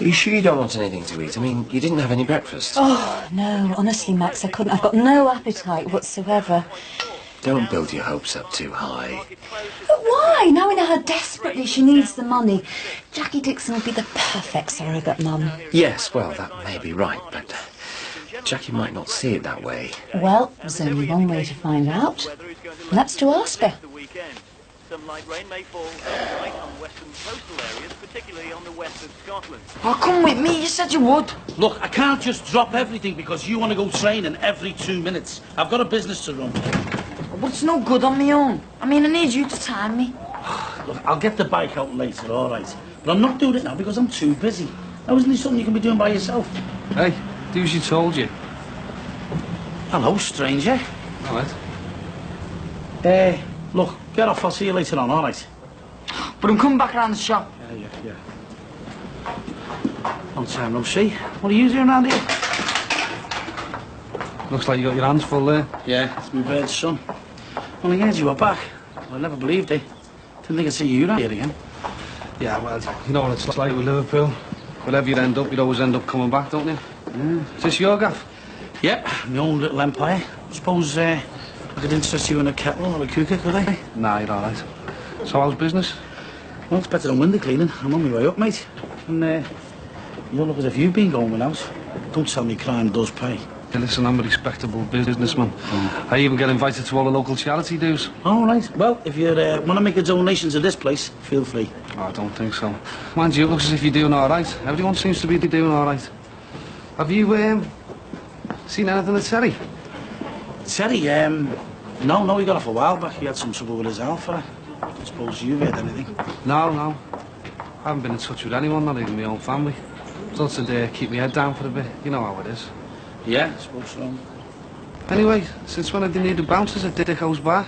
Are you sure you don't want anything to eat? I mean, you didn't have any breakfast. Oh, no, honestly, Max, I couldn't. I've got no appetite whatsoever. Don't build your hopes up too high. But why? Now we know how desperately she needs the money. Jackie Dixon would be the perfect surrogate mum. Yes, well, that may be right, but Jackie might not see it that way. Well, there's only one way to find out, and that's to ask her. Some light rain may fall overnight on western coastal areas, particularly on the west of Scotland. Oh, come with me, you said you would. Look, I can't just drop everything because you want to go training every 2 minutes. I've got a business to run. But it's no good on my own. I mean, I need you to time me. Look, I'll get the bike out later, all right? But I'm not doing it now because I'm too busy. Now, isn't this something you can be doing by yourself? Hey, do as you told you. Hello, stranger. All right. Look, get off. I'll see you later on, all right? But I'm coming back around the shop. Yeah. Long time no see. What are you doing around here? Looks like you got your hands full there. Yeah, it's my bird's son. Only heard you were back. I never believed it. Didn't think I'd see you around here again. Yeah, well, you know what it's like with Liverpool. Wherever you end up, you'd always end up coming back, don't you? Yeah. Is this your gaff? Yep, my own little empire. Suppose I could interest you in a kettle or a cooker, could I? Nah, you're all right. So how's business? Well, it's better than window cleaning. I'm on my way up, mate. And you don't look as if you've been going without. Don't tell me crime does pay. Hey, listen, I'm a respectable businessman. I even get invited to all the local charity dues. All right. Well, if you want to make a donation to this place, feel free. Oh, I don't think so. Mind you, it looks as if you're doing all right. Everyone seems to be doing all right. Have you seen anything of Terry? Terry, no, he got off a while back. He had some trouble with his alpha. I suppose you've heard anything? No. I haven't been in touch with anyone, not even my own family. Thought to keep my head down for a bit. You know how it is. Yeah, I suppose so. Anyway, since when have they needed bouncers at Dicko's bar?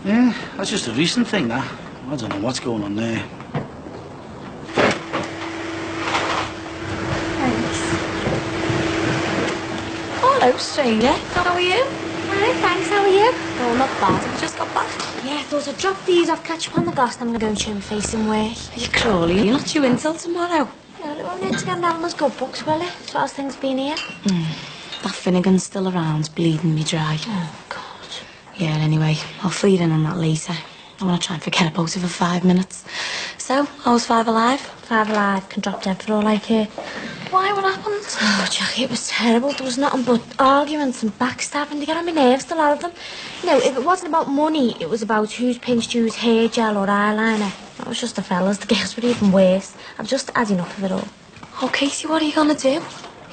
Yeah, that's just a recent thing, that. I don't know what's going on there. Thanks. Hello, stranger. How are you? Hi, thanks, how are you? Oh, not bad. I've just got back. Yeah, I thought I'd drop these off, catch up on the goss, then I'm going to go and face some work. Are you crawling? You're not due in till tomorrow. No, it won't need to get down those good books, will it? As far as things been here. That Finnegan's still around, bleeding me dry. Oh, God. Yeah, anyway, I'll fill you in on that later. I want to try and forget about it for 5 minutes. So, how was Five Alive? Five Alive can drop dead for all I care. Why? What happened? Oh, Jackie, it was terrible. There was nothing but arguments and backstabbing. They get on my nerves, the lot of them. You know, if it wasn't about money, it was about who's pinched whose hair gel or eyeliner. That was just the fellas. The girls were even worse. I've just had enough of it all. Oh, Casey, what are you going to do?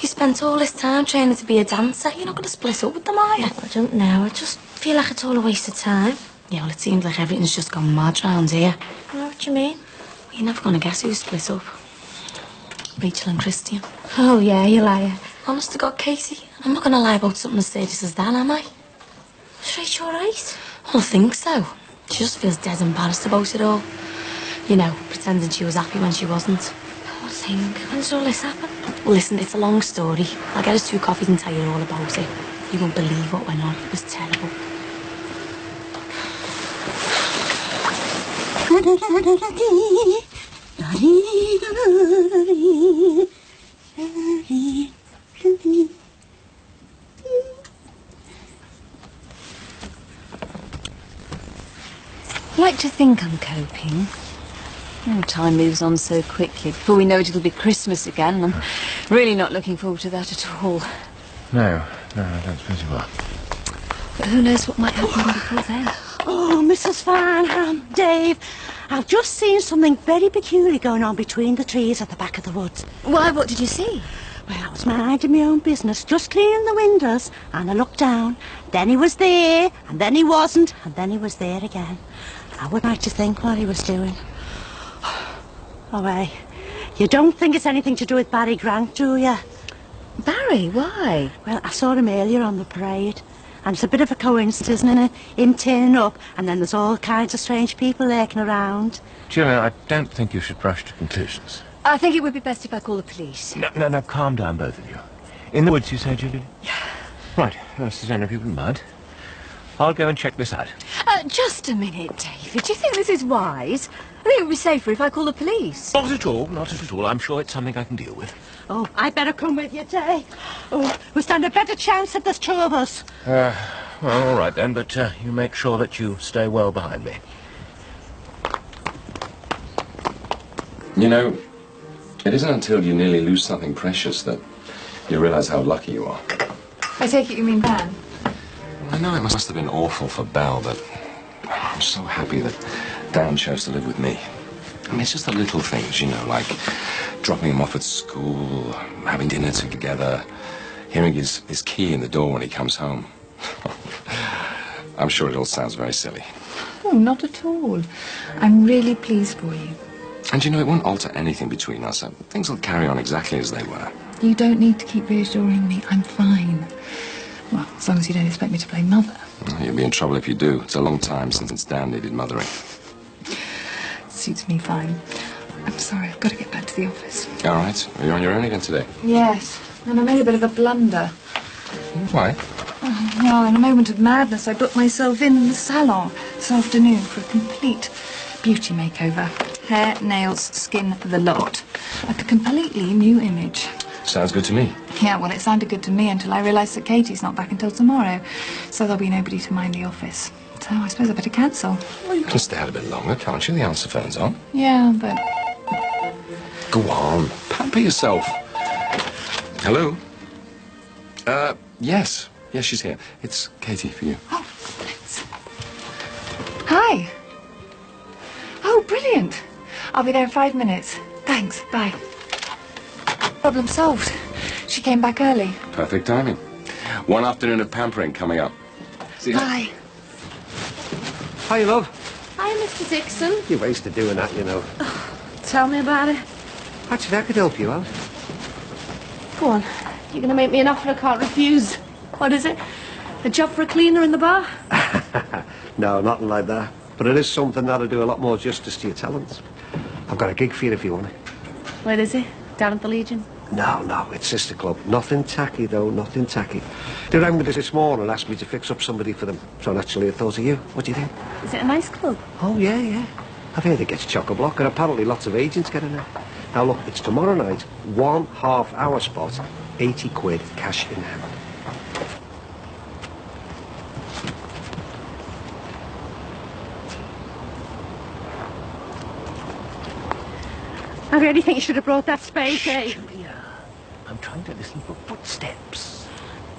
You spent all this time training to be a dancer. You're not going to split up with them, are you? Oh, I don't know. I just feel like it's all a waste of time. Yeah, well, it seems like everything's just gone mad round here. I know what you mean. You're never going to guess who split up. Rachel and Christian. Oh, yeah, you liar. Honest to God, Casey, I'm not going to lie about something as serious as that, am I? Is Rachel all right? Well, I think so. She just feels dead embarrassed about it all. You know, pretending she was happy when she wasn't. Poor thing. When did all this happen? Well, listen, it's a long story. I'll get us 2 coffees and tell you all about it. You won't believe what went on. It was terrible. I like to think I'm coping. Oh, time moves on so quickly. Before we know it, it'll be Christmas again. I'm really not looking forward to that at all. No, I don't suppose you are. But who knows what might happen before then? Oh, Mrs. Farnham, Dave, I've just seen something very peculiar going on between the trees at the back of the woods. Why, what did you see? Well, I was minding my own business, just cleaning the windows, and I looked down. Then he was there, and then he wasn't, and then he was there again. I wouldn't like to think what he was doing. Oh, hey, you don't think it's anything to do with Barry Grant, do you? Barry, why? Well, I saw him earlier on the parade. And it's a bit of a coincidence, isn't it? Him turning up, and then there's all kinds of strange people lurking around. Julian, I don't think you should rush to conclusions. I think it would be best if I call the police. No, calm down, both of you. In the woods, you say, Julian? Yeah. Right, Susanna, if you've been mad, I'll go and check this out. Just a minute, David. Do you think this is wise? I think it would be safer if I call the police. Not at all, not at all. I'm sure it's something I can deal with. Oh, I better come with you, Dave. Oh, we stand a better chance if there's two of us. Well, all right then, but you make sure that you stay well behind me. You know, it isn't until you nearly lose something precious that you realise how lucky you are. I take it you mean Van? I know it must have been awful for Belle, but I'm so happy that Dan chose to live with me. I mean, it's just the little things, you know, like dropping him off at school, having dinner together, hearing his key in the door when he comes home. I'm sure it all sounds very silly. Oh, not at all. I'm really pleased for you. And you know, it won't alter anything between us. Things will carry on exactly as they were. You don't need to keep reassuring me. I'm fine. Well, as long as you don't expect me to play mother. You'll be in trouble if you do. It's a long time since Dan needed mothering. Suits me fine. I'm sorry, I've got to get back to the office. All right. Are you on your own again today? Yes, and I made a bit of a blunder. Why? Oh, well, in a moment of madness, I booked myself in the salon this afternoon for a complete beauty makeover. Hair, nails, skin, the lot. Like a completely new image. Sounds good to me. Yeah, well, it sounded good to me until I realised that Katie's not back until tomorrow. So there'll be nobody to mind the office. So I suppose I better cancel. Well, you can stay out a bit longer, can't you? The answer phone's on. Yeah, but... Go on. Pamper yourself. Hello? Yes. Yes, she's here. It's Katie for you. Oh, thanks. Hi. Oh, brilliant. I'll be there in 5 minutes. Thanks. Bye. Problem solved. She came back early. Perfect timing. One afternoon of pampering coming up. See you. Bye. Hi, love. Hi, Mr. Dixon. You're wasted doing that, you know. Tell me about it. Actually, I could help you out. Go on. You're going to make me an offer I can't refuse. What is it? A job for a cleaner in the bar? No, nothing like that. But it is something that'll do a lot more justice to your talents. I've got a gig for you if you want it. Where is it? Down at the Legion? No, it's Sister Club. Nothing tacky, though, nothing tacky. They rang me this morning and asked me to fix up somebody for them. So naturally I thought of you. What do you think? Is it a nice club? Oh, yeah. I've heard it gets chock-a-block, and apparently lots of agents get in there. Now, look, it's tomorrow night, 1 half-hour spot, 80 quid, cash in hand. I really think you should have brought that spade, Dave. Julia, I'm trying to listen for footsteps.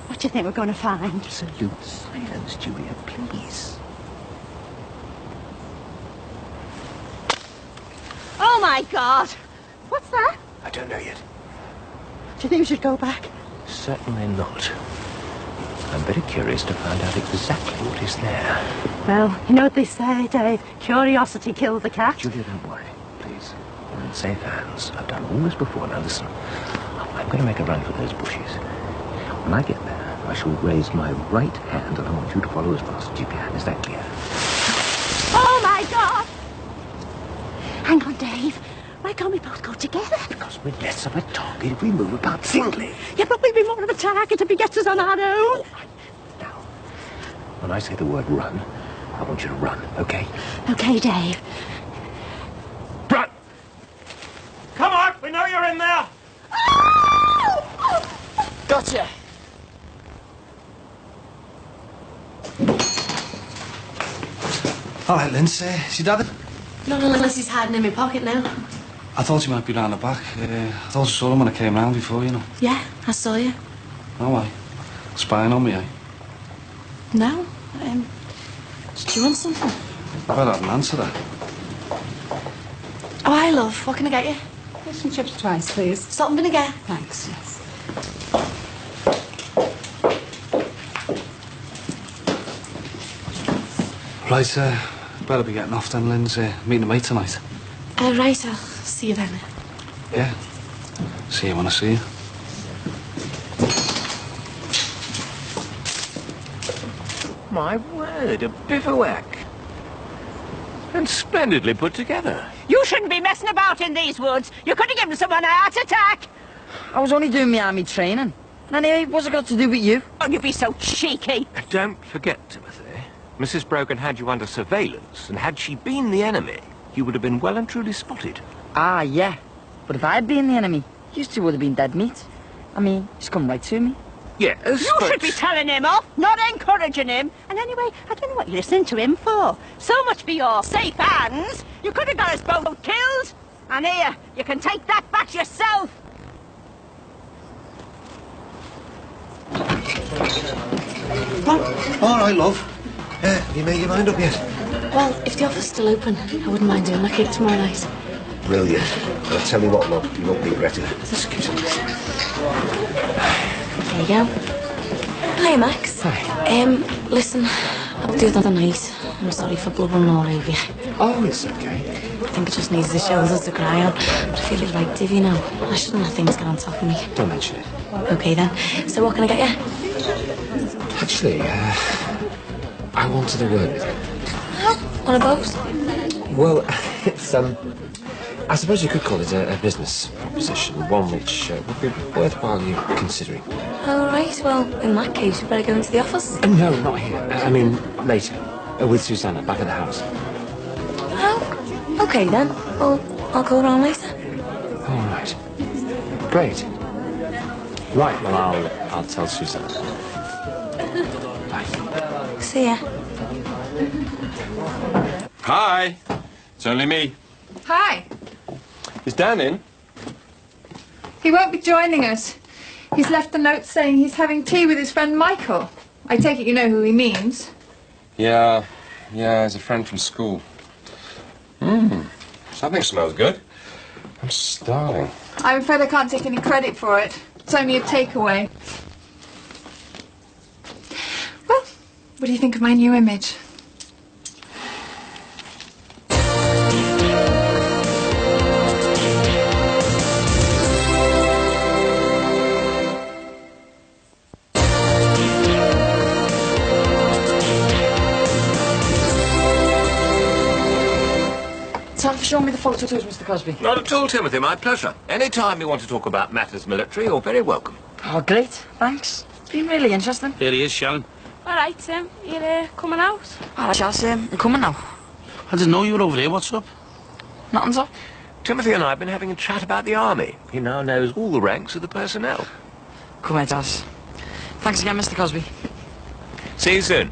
What do you think we're going to find? Absolute silence, Julia, please. Oh, my God! What's that? I don't know yet. Do you think we should go back? Certainly not. I'm very curious to find out exactly what is there. Well, you know what they say, Dave. Curiosity killed the cat. Julia, don't worry, please. You're in safe hands. I've done all this before. Now listen, I'm going to make a run for those bushes. When I get there, I shall raise my right hand and I want you to follow as fast as you can. Is that clear? Oh, my God! Hang on, Dave. Why can't we both go together? Because we're less of a target if we move about singly. Yeah, but we'll be more of a target if he gets us on our own. All right. Now, when I say the word run, I want you to run, okay? Okay, Dave. Run! Come on, we know you're in there! Gotcha. All right, Lindsay. Is your dad? Not unless he's hiding in my pocket now. I thought he might be round the back. I thought I saw him when I came round before, you know. Yeah, I saw you. Oh, why? Spying on me, eh? No. Do you want something? Well, I didn't answer that. Oh, hi, love. What can I get you? Fish and chips twice, please. Salt and vinegar. Thanks, yes. Right, better be getting off then, Lindsay. Meeting a mate tonight. Right, I'll see you then. Yeah. See you when I see you. My word, a bivouac. And splendidly put together. You shouldn't be messing about in these woods. You could have given someone a heart attack. I was only doing my army training. And anyway, what's it got to do with you? Oh, you'd be so cheeky. Don't forget, Timothy, Mrs. Brogan had you under surveillance, and had she been the enemy, you would have been well and truly spotted. Ah, yeah. But if I had been the enemy, you two would have been dead meat. I mean, he's come right to me. Yes, You should be telling him off, not encouraging him. And anyway, I don't know what you're listening to him for. So much for your safe hands. You could have got us both killed. And here, you can take that back yourself. All right, love. Have you made your mind up yet? Well, if the office is still open, I wouldn't mind doing that gig tomorrow night. Brilliant. And I'll tell you what, love, you won't regret it. Excuse me. There you go. Hi, Max. Hi. Listen, I'll do that night. I'm sorry for blubbering all over you. Oh, it's okay. I think it just needs the shoulders to cry on. But I feel it right, Div, you know. I shouldn't let things get on top of me. Don't mention it. Okay, then. So what can I get you? Actually, I wanted a word with you. One of those? Well, it's, I suppose you could call it a business proposition, one which would be worthwhile you considering. All right, well, in that case, you better go into the office. No, not here. I mean, later. With Susanna, back at the house. Oh, okay then. Well, I'll call around later. All right. Great. Right, well, I'll tell Susanna. Bye. See ya. Hi. It's only me. Hi. Is Dan in? He won't be joining us. He's left a note saying he's having tea with his friend Michael. I take it you know who he means. Yeah, he's a friend from school. Something smells good. I'm starving. I'm afraid I can't take any credit for it. It's only a takeaway. Well, what do you think of my new image? Time for showing me the photos, Mr. Cosby. Not at all, Timothy. My pleasure. Any time you want to talk about matters military, you're very welcome. Oh, great. Thanks. It's been really interesting. Here he is, Sharon. All right, Tim. You're coming out? All right, Chas, I'm coming now. I didn't know you were over here. What's up? Nothing's up. Timothy and I have been having a chat about the army. He now knows all the ranks of the personnel. Come here, Chas. Thanks again, Mr. Cosby. See you soon.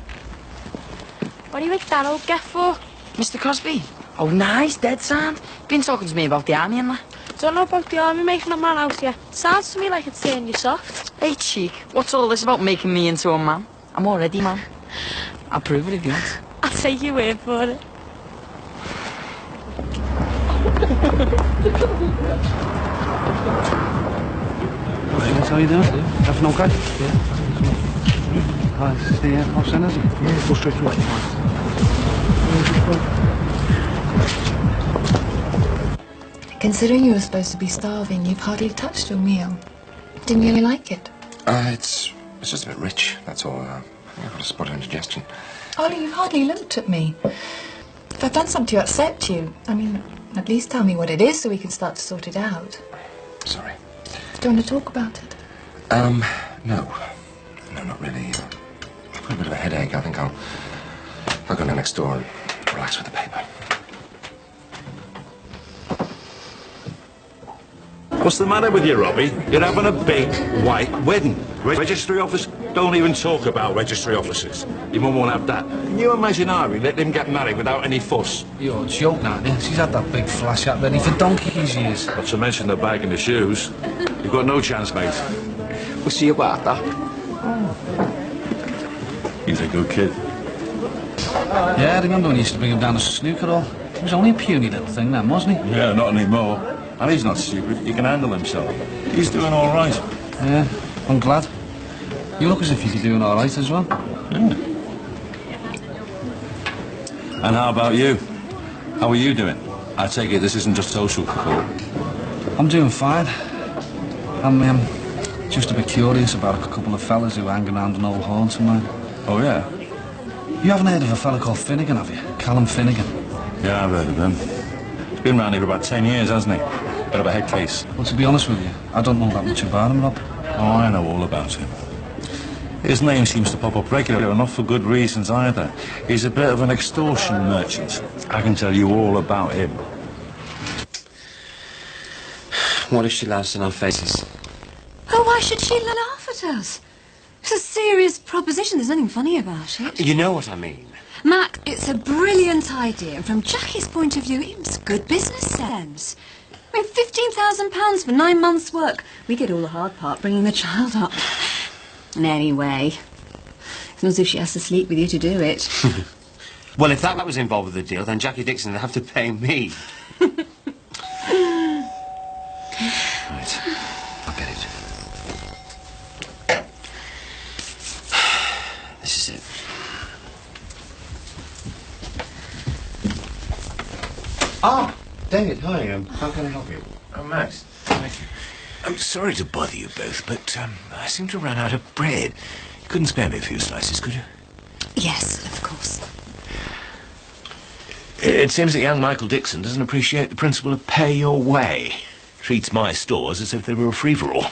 What do you make that old get for? Mr. Cosby? Oh, nice, dead sound. Been talking to me about the army and that. Don't know about the army making a man out yet. Sounds to me like it's saying you soft. Hey, cheek, what's all this about making me into a man? I'm already man. I'll prove it if you want. I'll take your word for it. That's how you doing? Everything okay? Yeah. Hi, this is the house in, is it? Yeah, go straight through it. Considering you were supposed to be starving, you've hardly touched your meal. Didn't you really like it? It's just a bit rich, that's all. I've got a spot of indigestion. Ollie, you've hardly looked at me. If I've done something to upset you, I mean, at least tell me what it is so we can start to sort it out. Sorry. Do you want to talk about it? No. No, not really. I've got a bit of a headache. I think I'll go down next door and relax with the paper. What's the matter with you, Robbie? You're having a big white wedding. Registry office? Don't even talk about registry officers. Your mum won't have that. Can you imagine Harry let them get married without any fuss? You're joking, aren't you? She's had that big flash up ready for donkey's years. Not to mention the bag and the shoes. You've got no chance, mate. We'll see about that. He's a good kid. Yeah, I remember when you used to bring him down to snooker hall. He was only a puny little thing then, wasn't he? Yeah, not anymore. And he's not stupid. He can handle himself. He's doing all right. Yeah, I'm glad. You look as if you'd be doing all right as well. Yeah. And how about you? How are you doing? I take it this isn't just social call. I'm doing fine. I'm just a bit curious about a couple of fellas who are hanging around an old haunt of mine. Oh, yeah? You haven't heard of a fella called Finnegan, have you? Callum Finnegan. Yeah, I've heard of him. He's been around here for about 10 years, hasn't he? Bit of a head case. Well, to be honest with you, I don't know that much about him, Rob. Oh, I know all about him. His name seems to pop up regularly, and not for good reasons either. He's a bit of an extortion merchant. I can tell you all about him. What if she laughs in our faces? Oh, why should she laugh at us? It's a serious proposition. There's nothing funny about it. You know what I mean. Mac, it's a brilliant idea, and from Jackie's point of view, it's good business sense. I mean, £15,000 for 9 months' work. We get all the hard part, bringing the child up. And anyway, it's not as if she has to sleep with you to do it. Well, if that was involved with the deal, then Jackie Dixon would have to pay me. Right, I'll get it. This is it. Ah, David, hi. How can I help you? Oh, Max, thank you. I'm sorry to bother you both, but I seem to run out of bread. You couldn't spare me a few slices, could you? Yes, of course. It seems that young Michael Dixon doesn't appreciate the principle of pay your way. Treats my stores as if they were a free-for-all.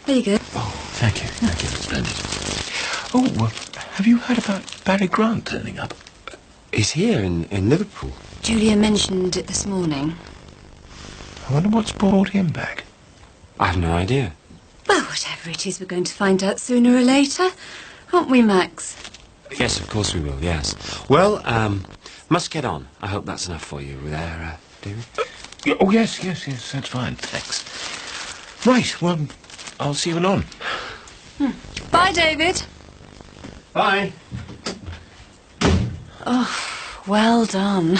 There you go. Oh, thank you. Thank you. Splendid. Oh, have you heard about Barry Grant turning up? He's here in Liverpool. Julia mentioned it this morning. I wonder what's brought him back. I have no idea. Well, whatever it is, we're going to find out sooner or later. Aren't we, Max? Yes, of course we will, yes. Well, must get on. I hope that's enough for you there, David. Oh, yes, that's fine, thanks. Right, well, I'll see you anon. Bye, David. Bye. Oh, well done.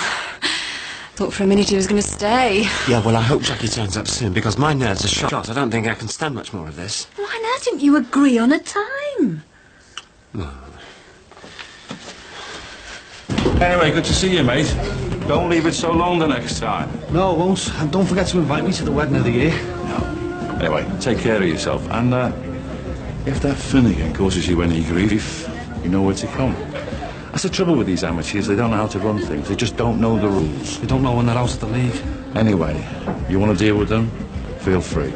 Thought for a minute he was going to stay. Yeah, well, I hope Jackie turns up soon, because my nerves are shot. I don't think I can stand much more of this. Why now didn't you agree on a time? Anyway, good to see you, mate. Don't leave it so long the next time. No, I won't. And don't forget to invite me to the wedding of the year. No. Anyway, take care of yourself. And if that Finnegan causes you any grief, you know where to come. That's the trouble with these amateurs. They don't know how to run things. They just don't know the rules. They don't know when they're out of the league. Anyway, you want to deal with them? Feel free.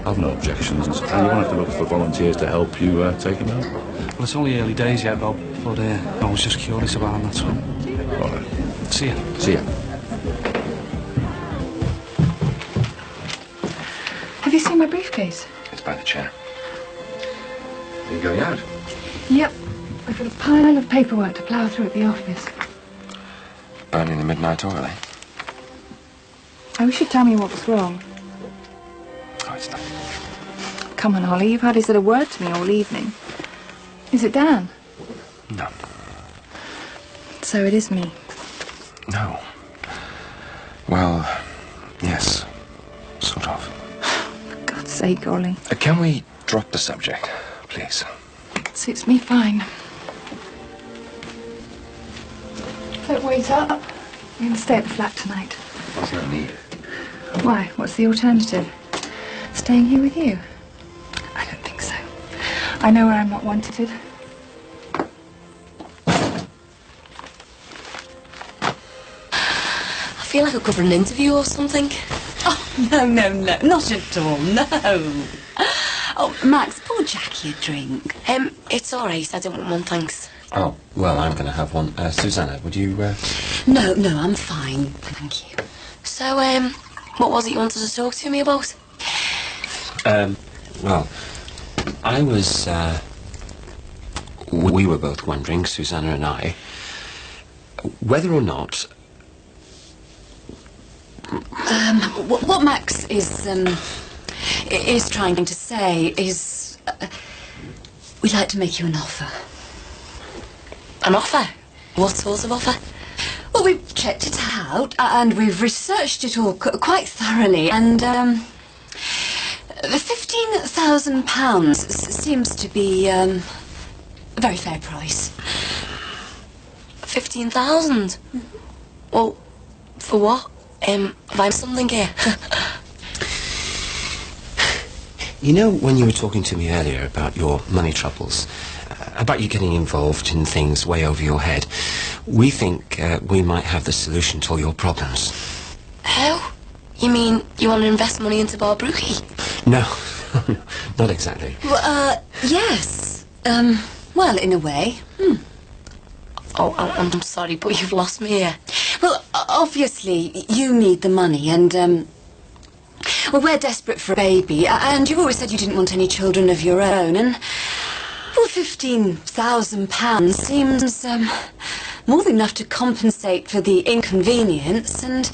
I've no objections. And you won't have to look for volunteers to help you take them out. Well, it's only early days yet, Bob. But I was just curious about them, that's all. All right. See ya. See ya. Have you seen my briefcase? It's by the chair. Are you going out? Yep. I've got a pile of paperwork to plough through at the office. Burning the midnight oil, eh? I wish you'd tell me what was wrong. Oh, it's nothing. Come on, Ollie, you've hardly said a word to me all evening. Is it Dan? No. So it is me. No. Well, yes. Sort of. For God's sake, Ollie. Can we drop the subject, please? Suits me fine. Don't wait up. I'm going to stay at the flat tonight. There's no need. Why? What's the alternative? Staying here with you? I don't think so. I know where I'm not wanted. I feel like I could an interview or something. Oh, no, not at all, no. Oh, Max, pour Jackie a drink. It's all right. I don't want one, thanks. Oh, well, I'm going to have one. Susanna, would you, No, I'm fine, thank you. So, what was it you wanted to talk to me about? Well, I was, we were both wondering, Susanna and I, whether or not... What Max is trying to say is... we'd like to make you an offer. An offer? What sort of offer? Well, we've checked it out, and we've researched it all quite thoroughly, and, £15,000 seems to be, a very fair price. 15,000? Well, for what? Have I something here? You know, when you were talking to me earlier about your money troubles, about you getting involved in things way over your head, we think we might have the solution to all your problems. How? You mean you want to invest money into Barbruki? No, not exactly. Well, yes. Well, in a way. Oh, I'm sorry, but you've lost me here. Well, obviously, you need the money, and, well, we're desperate for a baby, and you always said you didn't want any children of your own, and, well, £15,000 seems, more than enough to compensate for the inconvenience, and,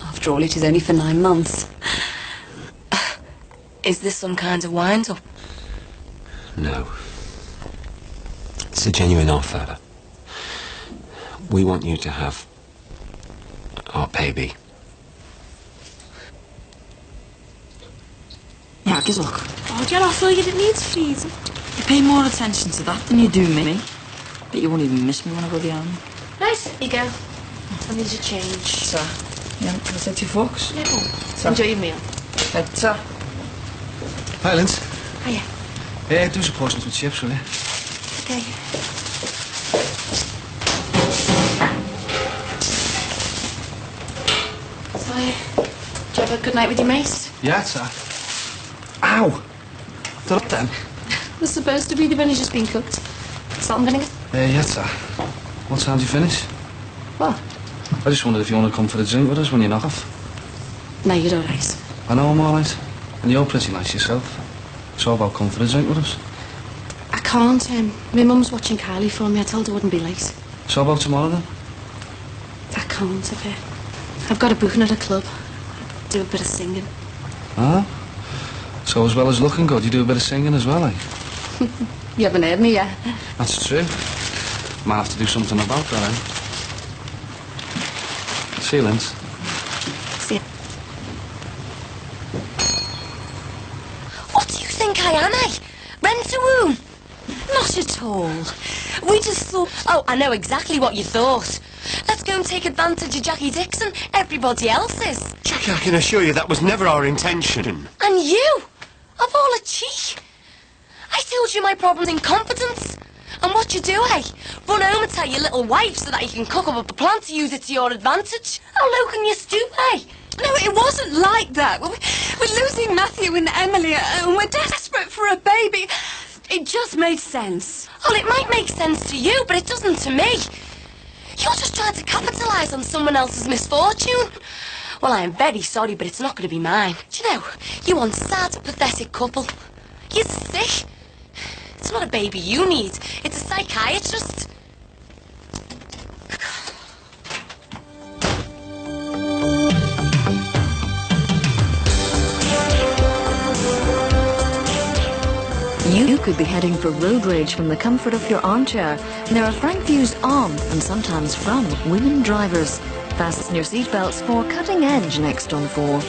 after all, it is only for 9 months. Is this some kind of wind-up? No. It's a genuine offer. We want you to have our baby. Yeah, good luck. Oh, get off, you didn't need to feed him. You pay more attention to that than you do me. But you won't even miss me when I go down. Right, here you go. I need a change. So, yeah, can I take 2 forks? No. So. Enjoy your meal. So. Hi, Linz. Hiya. Yeah, do some portions with chips, will you? Okay. So, did you have a good night with your mate? Yeah, sir. Ow! Done up then? It was supposed to be, the bunny's just been cooked. Salt and vinegar? Yeah, sir. What time do you finish? What? I just wondered if you want to come for a drink with us when you knock off. No, you're alright. I know I'm alright. And you're pretty nice yourself. So how about come for a drink with us? I can't. My mum's watching Kylie for me. I told her I wouldn't be late. So how about tomorrow then? I can't. I've got a booking at a club. Do a bit of singing. Huh? So as well as looking good, you do a bit of singing as well, eh? You haven't heard me yet. That's true. Might have to do something about that, eh? See you, Linz. See you. What do you think I am, eh? Rent-a-room? Not at all. We just thought... Oh, I know exactly what you thought. Let's go and take advantage of Jackie Dixon. Everybody else is. Jackie, I can assure you that was never our intention. And you? Of all a cheek. I told you my problem's incompetence. And what you do, eh? Run home and tell your little wife so that you can cook up a plan to use it to your advantage. How low can you stoop, eh? No, it wasn't like that. We're losing Matthew and Emily, and we're desperate for a baby. It just made sense. Well, it might make sense to you, but it doesn't to me. You're just trying to capitalise on someone else's misfortune. Well, I am very sorry, but it's not going to be mine. Do you know, you one sad, pathetic couple. You're sick. It's not a baby you need. It's a psychiatrist. You could be heading for road rage from the comfort of your armchair. There are frank views on, and sometimes from, women drivers. Fasten your seatbelts for cutting edge next on 4.